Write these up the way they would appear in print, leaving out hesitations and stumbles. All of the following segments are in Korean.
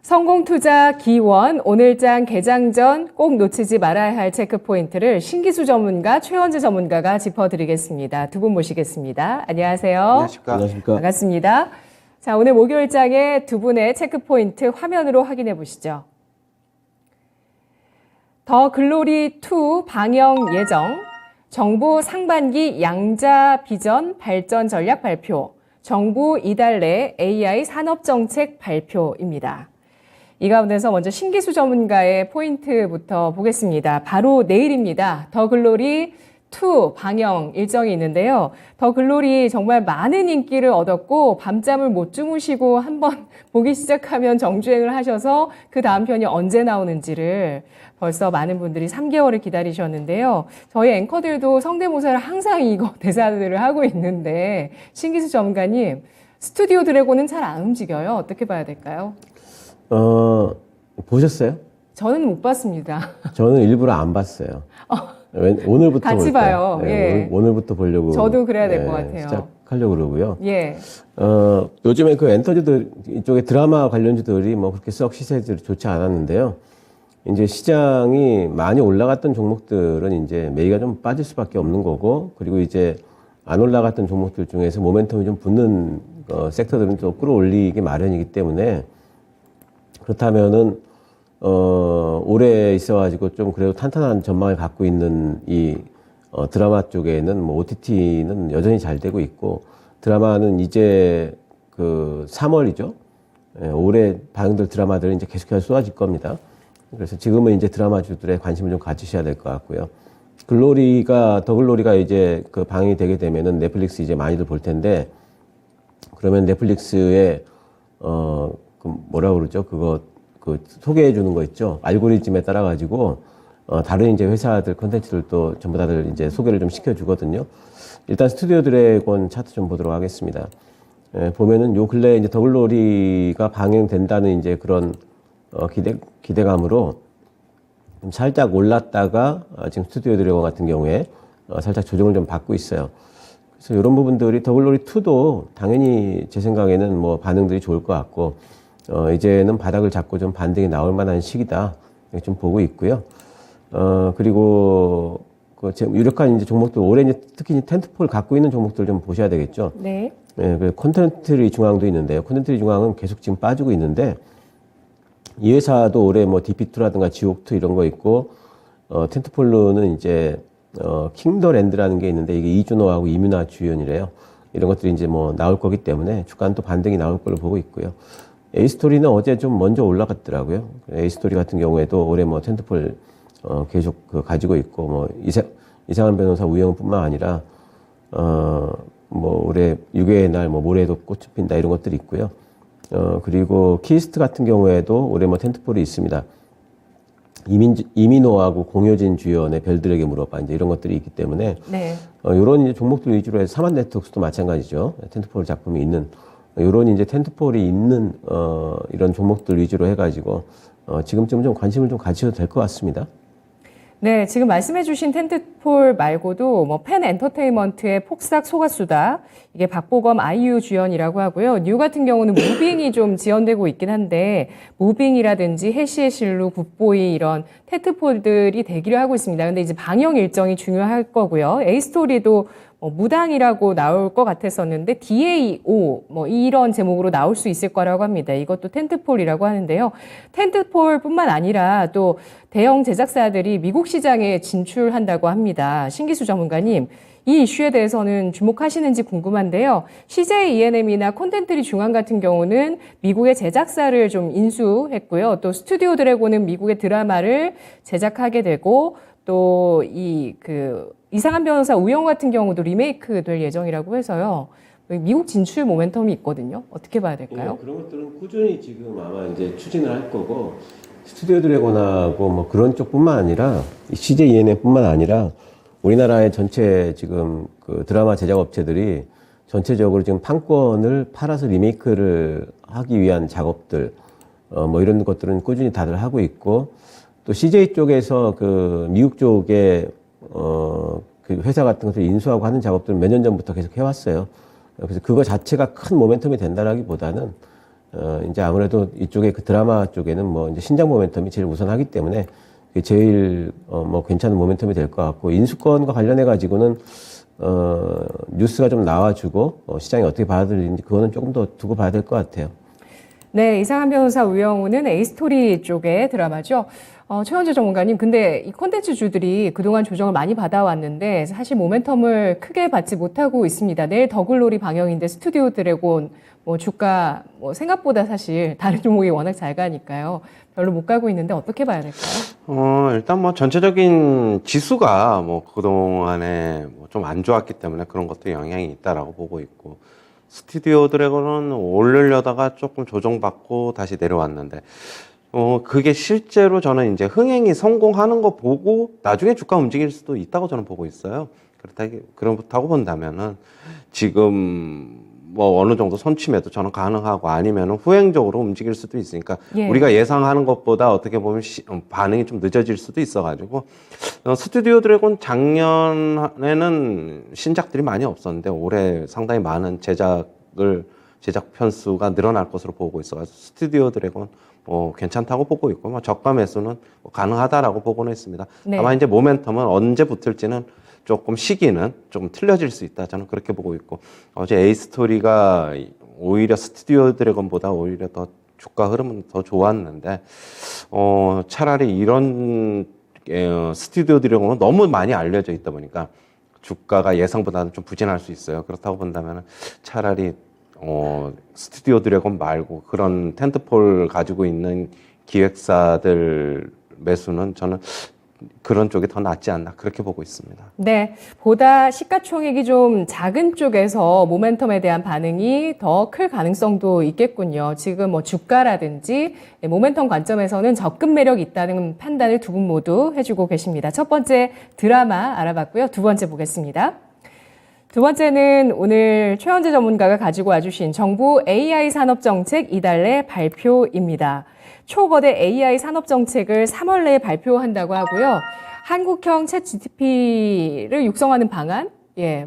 성공투자 기원 오늘장 개장 전 꼭 놓치지 말아야 할 체크포인트를 신기수 전문가, 최원재 전문가가 짚어드리겠습니다. 두 분 모시겠습니다. 안녕하세요. 안녕하십니까. 반갑습니다. 자, 오늘 목요일장의 두 분의 체크포인트 화면으로 확인해 보시죠. 더 글로리 2 방영 예정, 정부 상반기 양자 비전 발전 전략 발표, 정부 이달 내 AI 산업정책 발표입니다. 이 가운데서 먼저 신기수 전문가의 포인트부터 보겠습니다. 바로 내일입니다. 더 글로리 2 방영 일정이 있는데요. 더 글로리 정말 많은 인기를 얻었고 밤잠을 못 주무시고 한번 보기 시작하면 정주행을 하셔서 그 다음 편이 언제 나오는지를 벌써 많은 분들이 3개월을 기다리셨는데요. 저희 앵커들도 성대모사를 항상 이거 대사들을 하고 있는데 신기수 전문가님, 스튜디오 드래곤은 잘 안 움직여요. 어떻게 봐야 될까요? 보셨어요? 저는 못 봤습니다. 저는 일부러 안 봤어요. 오늘부터 같이 봐요. 네, 예. 오늘부터 보려고. 저도 그래야 될 것 같아요. 시작하려고 그러고요. 예. 요즘에 그 엔터주들, 이쪽에 드라마 관련주들이 뭐 그렇게 썩 시세들이 좋지 않았는데요. 이제 시장이 많이 올라갔던 종목들은 이제 매기가 좀 빠질 수밖에 없는 거고, 그리고 이제 안 올라갔던 종목들 중에서 모멘텀이 좀 붙는 섹터들은 또 끌어올리기 마련이기 때문에, 그렇다면은 올해 있어가지고 좀 그래도 탄탄한 전망을 갖고 있는 이 드라마 쪽에는 뭐 OTT는 여전히 잘 되고 있고, 드라마는 이제 그 3월이죠. 예, 올해 방영될 드라마들은 이제 계속해서 쏟아질 겁니다. 그래서 지금은 이제 드라마주들에 관심을 좀 가지셔야 될 것 같고요. 더 글로리가 이제 그 방영이 되게 되면은 넷플릭스 이제 많이들 볼 텐데, 그러면 넷플릭스에 그 뭐라 그러죠? 그 소개해 주는 거 있죠? 알고리즘에 따라 가지고 다른 이제 회사들 콘텐츠들도 전부 다들 이제 소개를 좀 시켜 주거든요. 일단 스튜디오 드래곤 차트 좀 보도록 하겠습니다. 보면은 요 근래 이제 더 글로리가 방영된다는 이제 그런 기대감으로 좀 살짝 올랐다가 지금 스튜디오 드래곤 같은 경우에 살짝 조정을 좀 받고 있어요. 그래서 이런 부분들이 더 글로리 2도 당연히 제 생각에는 뭐 반응들이 좋을 것 같고, 이제는 바닥을 잡고 좀 반등이 나올 만한 시기다. 이렇게 좀 보고 있고요. 그리고 그 유력한 이제 종목들, 올해 이제 특히 텐트폴 갖고 있는 종목들 좀 보셔야 되겠죠. 네. 예, 그 콘텐트리 중앙도 있는데요. 콘텐트리 중앙은 계속 지금 빠지고 있는데, 이 회사도 올해 뭐 DP2라든가 지옥2 이런 거 있고, 텐트폴로는 이제, 킹더랜드라는 게 있는데, 이게 이준호하고 이민화 주연이래요. 이런 것들이 이제 뭐 나올 거기 때문에 주가는 또 반등이 나올 걸로 보고 있고요. 에이스토리는 어제 좀 먼저 올라갔더라고요. 에이스토리 같은 경우에도 올해 뭐 텐트폴, 계속 가지고 있고, 뭐, 이상한 변호사 우영뿐만 아니라, 뭐, 올해 6회의 날, 뭐, 모레도 꽃이 핀다 이런 것들이 있고요. 그리고 키스트 같은 경우에도 올해 뭐 텐트폴이 있습니다. 이민호하고 공효진 주연의 별들에게 물어봐, 이제 이런 것들이 있기 때문에, 네. 요런 이제 종목들 위주로 해서 사만 네트워크스도 마찬가지죠. 텐트폴 작품이 있는, 요런 이제 텐트폴이 있는, 이런 종목들 위주로 해가지고, 지금쯤은 좀 관심을 좀 가지셔도 될 것 같습니다. 네, 지금 말씀해주신 텐트폴 말고도 뭐 펜 엔터테인먼트의 폭삭 속았수다, 이게 박보검 아이유 주연이라고 하고요. 뉴 같은 경우는 무빙이 좀 지연되고 있긴 한데, 무빙이라든지 해시의 실루, 굿보이 이런 텐트폴들이 대기를 하고 있습니다. 근데 이제 방영 일정이 중요할 거고요. 에이스토리도 무당이라고 나올 것 같았었는데 DAO 뭐 이런 제목으로 나올 수 있을 거라고 합니다. 이것도 텐트폴이라고 하는데요. 텐트폴뿐만 아니라 또 대형 제작사들이 미국 시장에 진출한다고 합니다. 신기수 전문가님, 이 이슈에 대해서는 주목하시는지 궁금한데요. CJ ENM이나 콘텐트리 중앙 같은 경우는 미국의 제작사를 좀 인수했고요. 또 스튜디오 드래곤은 미국의 드라마를 제작하게 되고, 또 이상한 변호사 우영 같은 경우도 리메이크 될 예정이라고 해서요. 미국 진출 모멘텀이 있거든요. 어떻게 봐야 될까요? 그런 것들은 꾸준히 지금 아마 이제 추진을 할 거고, 스튜디오 드래곤하고 뭐 그런 쪽뿐만 아니라, CJ ENM뿐만 아니라, 우리나라의 전체 지금 그 드라마 제작 업체들이 전체적으로 지금 판권을 팔아서 리메이크를 하기 위한 작업들, 뭐 이런 것들은 꾸준히 다들 하고 있고, 또 CJ 쪽에서 그 미국 쪽에 그 회사 같은 것을 인수하고 하는 작업들은 몇 년 전부터 계속 해왔어요. 그래서 그거 자체가 큰 모멘텀이 된다라기보다는 이제 아무래도 이쪽에 그 드라마 쪽에는 뭐 이제 신작 모멘텀이 제일 우선하기 때문에 그게 제일 뭐 괜찮은 모멘텀이 될 것 같고, 인수권과 관련해 가지고는 뉴스가 좀 나와주고 시장이 어떻게 받아들이는지 그거는 조금 더 두고 봐야 될 것 같아요. 네, 이상한 변호사 우영우는 에이스토리 쪽의 드라마죠. 최원재 전문가님, 근데 이 콘텐츠주들이 그동안 조정을 많이 받아왔는데 사실 모멘텀을 크게 받지 못하고 있습니다. 내일 더글로리 방영인데 스튜디오 드래곤 뭐 주가 뭐 생각보다 사실 다른 종목이 워낙 잘 가니까요. 별로 못 가고 있는데 어떻게 봐야 될까요? 일단 뭐 전체적인 지수가 뭐 그동안에 뭐 좀 안 좋았기 때문에 그런 것도 영향이 있다라고 보고 있고, 스튜디오 드래곤은 오르려다가 조금 조정받고 다시 내려왔는데, 그게 실제로 저는 이제 흥행이 성공하는 거 보고 나중에 주가 움직일 수도 있다고 저는 보고 있어요. 그렇다고 본다면은 지금 뭐 어느 정도 선취매도 저는 가능하고, 아니면은 후행적으로 움직일 수도 있으니까 예. 우리가 예상하는 것보다 어떻게 보면 반응이 좀 늦어질 수도 있어가지고, 스튜디오 드래곤 작년에는 신작들이 많이 없었는데 올해 상당히 많은 제작 편수가 늘어날 것으로 보고 있어서 스튜디오 드래곤 괜찮다고 보고 있고, 뭐 저가 매수는 가능하다라고 보고는 있습니다. 네. 다만 이제 모멘텀은 언제 붙을지는 조금 시기는 좀 틀려질 수 있다, 저는 그렇게 보고 있고, 어제 에이스토리가 오히려 스튜디오 드래곤보다 오히려 더 주가 흐름은 더 좋았는데, 차라리 이런 스튜디오 드래곤은 너무 많이 알려져 있다 보니까 주가가 예상보다는 좀 부진할 수 있어요. 그렇다고 본다면 차라리 스튜디오 드래곤 말고 그런 텐트폴 가지고 있는 기획사들 매수는 저는 그런 쪽이 더 낫지 않나, 그렇게 보고 있습니다. 네, 보다 시가총액이 좀 작은 쪽에서 모멘텀에 대한 반응이 더 클 가능성도 있겠군요. 지금 뭐 주가라든지 모멘텀 관점에서는 접근 매력이 있다는 판단을 두 분 모두 해주고 계십니다. 첫 번째 드라마 알아봤고요. 두 번째 보겠습니다. 두 번째는 오늘 최원재 전문가가 가지고 와주신 정부 AI 산업정책 이달 내 발표입니다. 초거대 AI 산업정책을 3월 내에 발표한다고 하고요. 한국형 챗 GTP를 육성하는 방안?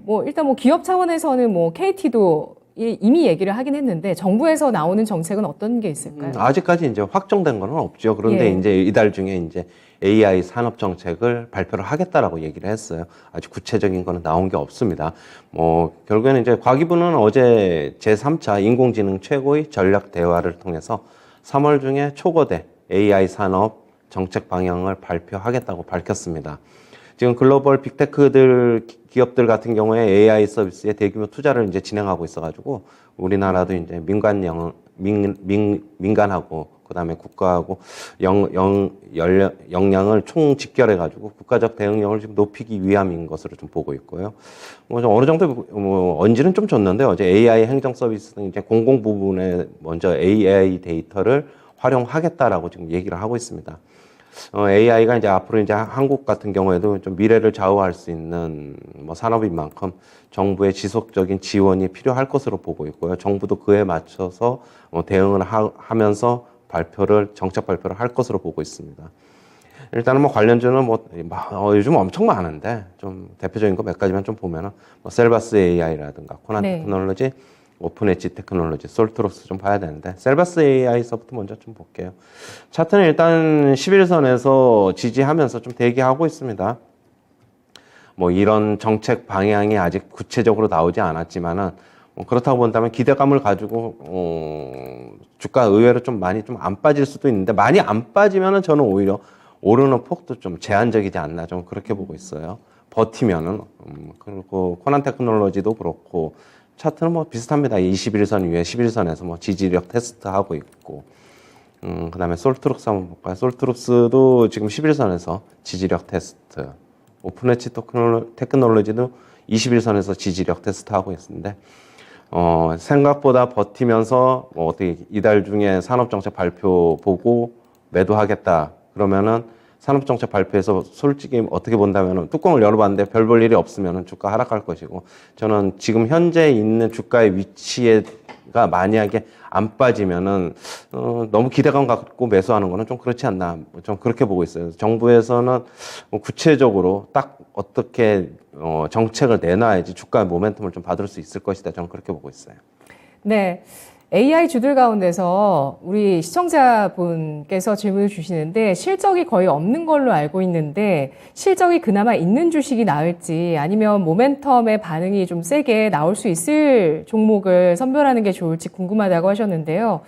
뭐 일단 뭐 기업 차원에서는 뭐 KT도 이미 얘기를 하긴 했는데 정부에서 나오는 정책은 어떤 게 있을까요? 아직까지 이제 확정된 건 없죠. 그런데 예. 이제 이달 중에 이제 AI 산업 정책을 발표를 하겠다라고 얘기를 했어요. 아직 구체적인 거는 나온 게 없습니다. 결국에는 이제 과기부는 어제 제3차 인공지능 최고의 전략 대화를 통해서 3월 중에 초거대 AI 산업 정책 방향을 발표하겠다고 밝혔습니다. 지금 글로벌 빅테크들 기업들 같은 경우에 AI 서비스에 대규모 투자를 이제 진행하고 있어가지고, 우리나라도 이제 민간하고 그다음에 국가하고 역량을 총 집결해가지고 국가적 대응력을 지금 높이기 위함인 것으로 좀 보고 있고요. 좀 어느 정도 언지는 좀 줬는데, 어제 AI 행정 서비스 등 이제 공공 부분에 먼저 AI 데이터를 활용하겠다라고 지금 얘기를 하고 있습니다. AI가 이제 앞으로 이제 한국 같은 경우에도 좀 미래를 좌우할 수 있는 산업인 만큼 정부의 지속적인 지원이 필요할 것으로 보고 있고요. 정부도 그에 맞춰서 대응을 하면서 정책 발표를 할 것으로 보고 있습니다. 일단은 관련주는 요즘 엄청 많은데 좀 대표적인 거 몇 가지만 좀 보면은 셀바스 AI라든가 코난 네. 테크놀로지, 오픈 엣지 테크놀로지, 솔트록스 좀 봐야 되는데, 셀바스 AI서부터 먼저 좀 볼게요. 차트는 일단 11선에서 지지하면서 좀 대기하고 있습니다. 이런 정책 방향이 아직 구체적으로 나오지 않았지만은, 그렇다고 본다면 기대감을 가지고 주가 의외로 좀 많이 좀 안 빠질 수도 있는데, 많이 안 빠지면은 저는 오히려 오르는 폭도 좀 제한적이지 않나, 좀 그렇게 보고 있어요. 버티면은. 그리고 코난 테크놀로지도 그렇고 차트는 비슷합니다. 21선 위에 11선에서 지지력 테스트 하고 있고, 그 다음에 솔트룩스 한번 볼까요? 솔트룩스도 지금 11선에서 지지력 테스트, 오픈 엣지 테크놀로지도 21선에서 지지력 테스트 하고 있는데, 생각보다 버티면서 어떻게 이달 중에 산업정책 발표 보고 매도하겠다 그러면은, 산업정책 발표에서 솔직히 어떻게 본다면은 뚜껑을 열어봤는데 별 볼 일이 없으면은 주가 하락할 것이고, 저는 지금 현재 있는 주가의 위치가 만약에 안 빠지면은 너무 기대감 갖고 매수하는 거는 좀 그렇지 않나, 좀 그렇게 보고 있어요. 정부에서는 구체적으로 딱 어떻게 정책을 내놔야지 주가의 모멘텀을 좀 받을 수 있을 것이다, 저는 그렇게 보고 있어요. 네. AI 주들 가운데서 우리 시청자분께서 질문을 주시는데 실적이 거의 없는 걸로 알고 있는데 실적이 그나마 있는 주식이 나을지 아니면 모멘텀의 반응이 좀 세게 나올 수 있을 종목을 선별하는 게 좋을지 궁금하다고 하셨는데요.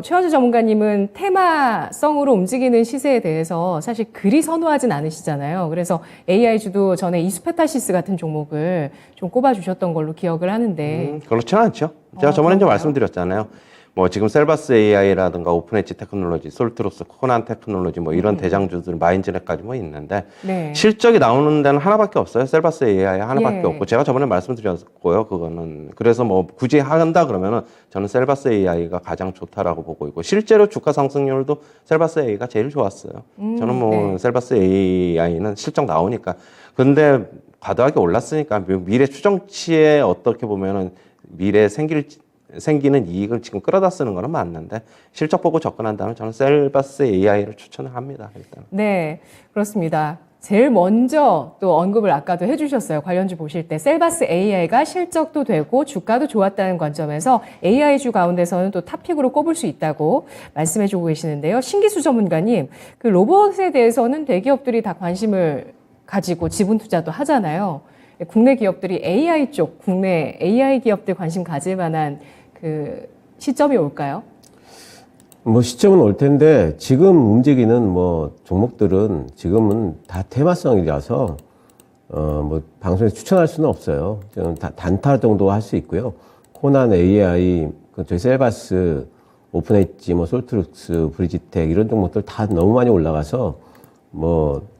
최원주 전문가님은 테마성으로 움직이는 시세에 대해서 사실 그리 선호하진 않으시잖아요. 그래서 AI주도 전에 이수페타시스 같은 종목을 좀 꼽아주셨던 걸로 기억을 하는데. 그렇지는 않죠. 제가 저번에 이제 그런가요? 말씀드렸잖아요. 지금 셀바스 AI라든가 오픈엣지 테크놀로지, 솔트로스, 코난 테크놀로지 이런 대장주들 마인즈넷까지 있는데 네. 실적이 나오는 데는 하나밖에 없어요. 셀바스 AI 하나밖에 예. 없고 제가 저번에 말씀드렸고요. 그거는 그래서 굳이 한다 그러면은 저는 셀바스 AI가 가장 좋다라고 보고 있고 실제로 주가 상승률도 셀바스 AI가 제일 좋았어요. 저는 네. 셀바스 AI는 실적 나오니까 근데 과도하게 올랐으니까 미래 추정치에 어떻게 보면은 미래 생기는 이익을 지금 끌어다 쓰는 거는 맞는데 실적 보고 접근한다면 저는 셀바스 AI를 추천을 합니다. 일단. 네, 그렇습니다. 제일 먼저 또 언급을 아까도 해주셨어요. 관련주 보실 때 셀바스 AI가 실적도 되고 주가도 좋았다는 관점에서 AI주 가운데서는 또 탑픽으로 꼽을 수 있다고 말씀해주고 계시는데요. 신기수 전문가님, 그 로봇에 대해서는 대기업들이 다 관심을 가지고 지분 투자도 하잖아요. 국내 기업들이 AI 쪽, 국내 AI 기업들 관심 가질 만한 그 시점이 올까요? 시점은 올 텐데 지금 움직이는 종목들은 지금은 다 테마성이라서 방송에서 추천할 수는 없어요. 저는 단타 정도 할 수 있고요. 코난 AI, 저희 셀바스, 오픈엣지, 솔트룩스, 브리지텍 이런 종목들 다 너무 많이 올라가서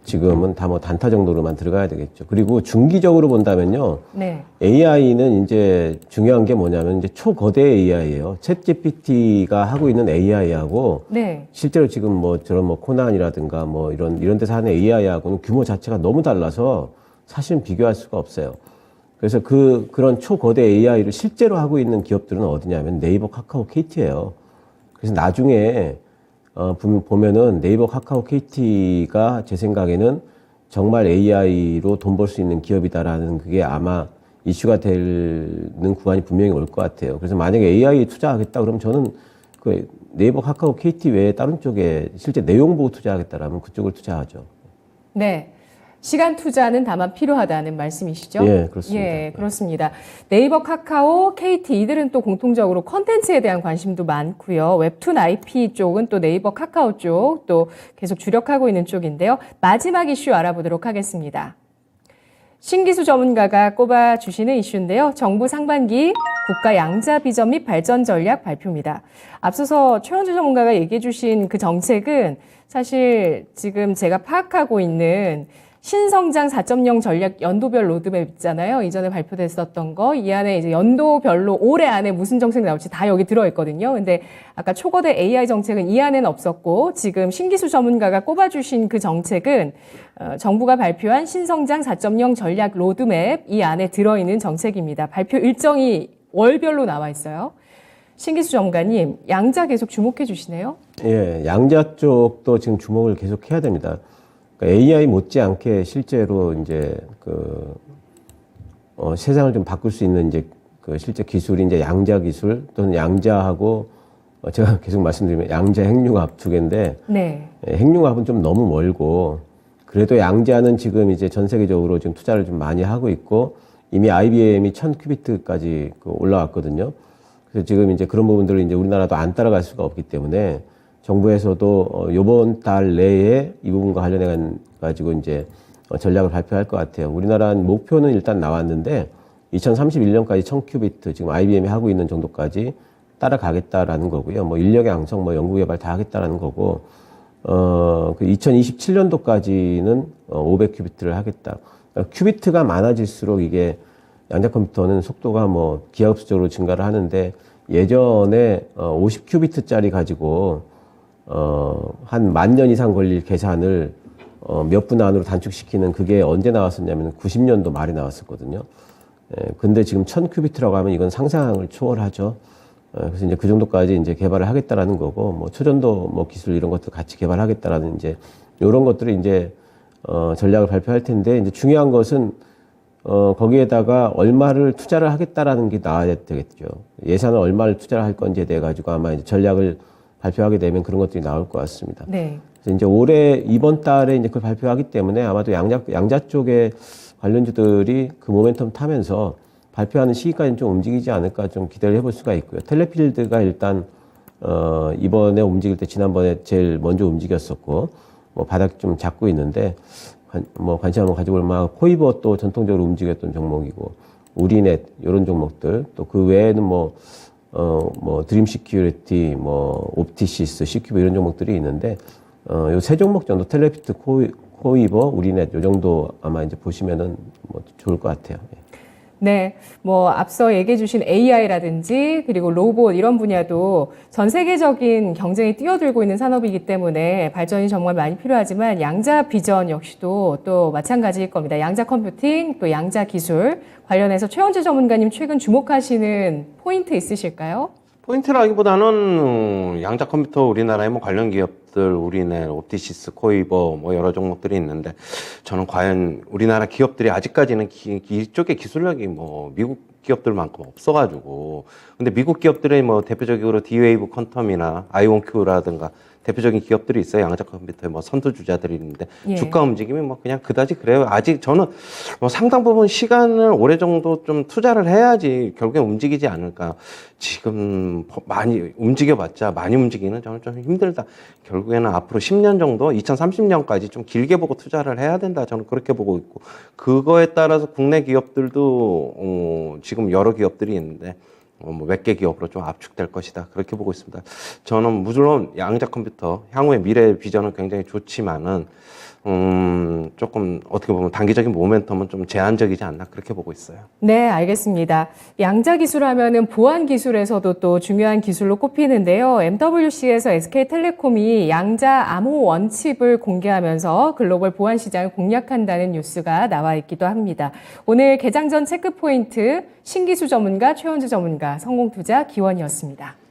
지금은 다 단타 정도로만 들어가야 되겠죠. 그리고 중기적으로 본다면요. 네. AI는 이제 중요한 게 뭐냐면 이제 초거대 AI예요. 챗GPT가 하고 있는 AI하고 네. 실제로 지금 저런 코난이라든가 이런 데서 하는 AI하고는 규모 자체가 너무 달라서 사실은 비교할 수가 없어요. 그래서 그런 초거대 AI를 실제로 하고 있는 기업들은 어디냐면 네이버, 카카오, KT예요. 그래서 나중에 보면은 네이버, 카카오, KT가 제 생각에는 정말 AI로 돈 벌 수 있는 기업이다라는 그게 아마 이슈가 되는 구간이 분명히 올 것 같아요. 그래서 만약에 AI에 투자하겠다 그러면 저는 그 네이버, 카카오, KT 외에 다른 쪽에 실제 내용 보고 투자하겠다라면 그쪽을 투자하죠. 네. 시간 투자는 다만 필요하다는 말씀이시죠? 예, 그렇습니다. 예, 그렇습니다. 네이버, 카카오, KT 이들은 또 공통적으로 컨텐츠에 대한 관심도 많고요. 웹툰 IP 쪽은 또 네이버, 카카오 쪽 또 계속 주력하고 있는 쪽인데요. 마지막 이슈 알아보도록 하겠습니다. 신기수 전문가가 꼽아주시는 이슈인데요. 정부 상반기 국가 양자 비전 및 발전 전략 발표입니다. 앞서서 최원주 전문가가 얘기해 주신 그 정책은 사실 지금 제가 파악하고 있는 신성장 4.0 전략 연도별 로드맵 있잖아요. 이전에 발표됐었던 거. 이 안에 이제 연도별로 올해 안에 무슨 정책이 나올지 다 여기 들어있거든요. 근데 아까 초거대 AI 정책은 이 안에는 없었고 지금 신기수 전문가가 꼽아주신 그 정책은 정부가 발표한 신성장 4.0 전략 로드맵 이 안에 들어있는 정책입니다. 발표 일정이 월별로 나와 있어요. 신기수 전문가님, 양자 계속 주목해 주시네요. 예, 양자 쪽도 지금 주목을 계속 해야 됩니다. 그러니까 AI 못지않게 실제로 이제 세상을 좀 바꿀 수 있는 이제 실제 기술이 이제 양자 기술 또는 양자하고 제가 계속 말씀드리면 양자 핵융합 두 개인데 네. 핵융합은 좀 너무 멀고 그래도 양자는 지금 이제 전 세계적으로 지금 투자를 좀 많이 하고 있고 이미 IBM이 1000큐비트까지 올라왔거든요. 그래서 지금 이제 그런 부분들을 이제 우리나라도 안 따라갈 수가 없기 때문에 정부에서도 요번 달 내에 이 부분과 관련해 가지고 이제 전략을 발표할 것 같아요. 우리나라 목표는 일단 나왔는데 2031년까지 1000큐비트 지금 IBM이 하고 있는 정도까지 따라가겠다라는 거고요. 인력의 양성, 연구 개발 다 하겠다라는 거고, 2027년도까지는 500큐비트를 하겠다. 큐비트가 많아질수록 이게 양자 컴퓨터는 속도가 기하급수적으로 증가를 하는데 예전에 50큐비트짜리 가지고 한 10,000년 이상 걸릴 계산을 몇 분 안으로 단축시키는 그게 언제 나왔었냐면 90년도 말에 나왔었거든요. 근데 지금 1000큐비트라고 하면 이건 상상을 초월하죠. 그래서 이제 그 정도까지 이제 개발을 하겠다라는 거고, 초전도 기술 이런 것들 같이 개발하겠다라는 이제 이런 것들을 이제 전략을 발표할 텐데 이제 중요한 것은 거기에다가 얼마를 투자를 하겠다라는 게 나와야 되겠죠. 예산을 얼마를 투자를 할 건지에 대해 가지고 아마 이제 전략을 발표하게 되면 그런 것들이 나올 것 같습니다. 네. 그래서 이제 올해 이번 달에 이제 그걸 발표하기 때문에 아마도 양자 쪽의 관련주들이 그 모멘텀 타면서 발표하는 시기까지는 좀 움직이지 않을까 좀 기대를 해볼 수가 있고요. 텔레필드가 일단 이번에 움직일 때 지난번에 제일 먼저 움직였었고 뭐 바닥 좀 잡고 있는데 관심 한번 가져볼 만한 코이버 또 전통적으로 움직였던 종목이고 우리넷 이런 종목들 또 그 외에는 뭐 드림 시큐리티 뭐 옵티시스 시큐브 이런 종목들이 있는데 요 세 종목 정도 텔레피트 코이버 우리넷 요 정도 아마 이제 보시면은 뭐 좋을 것 같아요. 네, 뭐 앞서 얘기해 주신 AI라든지 그리고 로봇 이런 분야도 전 세계적인 경쟁이 뛰어들고 있는 산업이기 때문에 발전이 정말 많이 필요하지만 양자 비전 역시도 또 마찬가지일 겁니다. 양자 컴퓨팅, 또 양자 기술 관련해서 최원재 전문가님 최근 주목하시는 포인트 있으실까요? 포인트라기보다는 양자 컴퓨터 우리나라의 뭐 관련 기업들, 우리네, 옵티시스, 코이버 뭐 여러 종목들이 있는데 저는 과연 우리나라 기업들이 아직까지는 이쪽의 기술력이 뭐 미국 기업들만큼 없어가지고 근데 미국 기업들의 뭐 대표적으로 D-Wave 퀀텀이나 아이온큐라든가 대표적인 기업들이 있어요. 양자 컴퓨터의 뭐 선두주자들이 있는데 예. 주가 움직임이 뭐 그냥 그다지 그래요. 아직 저는 뭐 상당 부분 시간을 오래 정도 좀 투자를 해야지 결국에 움직이지 않을까. 지금 많이 움직여봤자 많이 움직이는 저는 좀 힘들다. 결국에는 앞으로 10년 정도, 2030년까지 좀 길게 보고 투자를 해야 된다. 저는 그렇게 보고 있고 그거에 따라서 국내 기업들도 지금 여러 기업들이 있는데. 뭐 몇 개 기업으로 좀 압축될 것이다. 그렇게 보고 있습니다. 저는 물론 양자 컴퓨터 향후의 미래 비전은 굉장히 좋지만은 조금 어떻게 보면 단기적인 모멘텀은 좀 제한적이지 않나 그렇게 보고 있어요. 네, 알겠습니다. 양자 기술 하면은 보안 기술에서도 또 중요한 기술로 꼽히는데요. MWC에서 SK텔레콤이 양자 암호 원칩을 공개하면서 글로벌 보안 시장을 공략한다는 뉴스가 나와 있기도 합니다. 오늘 개장 전 체크 포인트 신기수 전문가 최원주 전문가 성공투자 기원이었습니다.